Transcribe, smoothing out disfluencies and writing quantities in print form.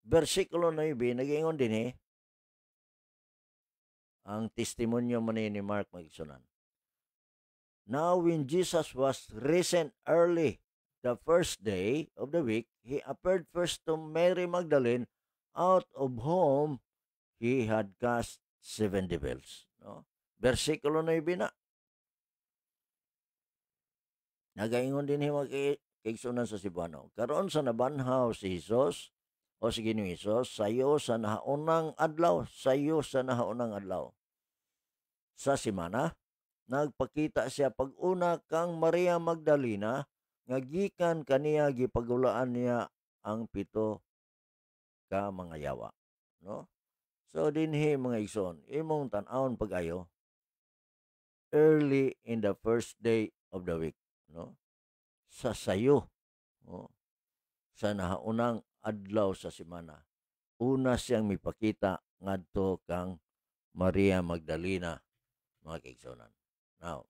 Versikulo 9 nag-ingon dinhi ang testimonyo man ni Mark magsunan. Now when Jesus was risen early the first day of the week, he appeared first to Mary Magdalene, out of whom he had cast 7 devils. No? Versikulo 9 na. Nagaingon din himo kaigsunan sa Cebuano. Karon sa nabanhaw si Jesus o si Ginoong Hesus sayo sa nahaunang adlaw, sa semana, nagpakita siya pag-una kang Maria Magdalena nga gikan kaniya gipagulaan niya ang 7 ka mga yawa, no? So dinhi mga igsoon, imong tan-awon pag-ayo early in the first day of the week, no? Sa sayo, no? Sa nahaunang adlaw sa semana, una siyang mipakita ngadto kang Maria Magdalena, mga kaigsonan. Now,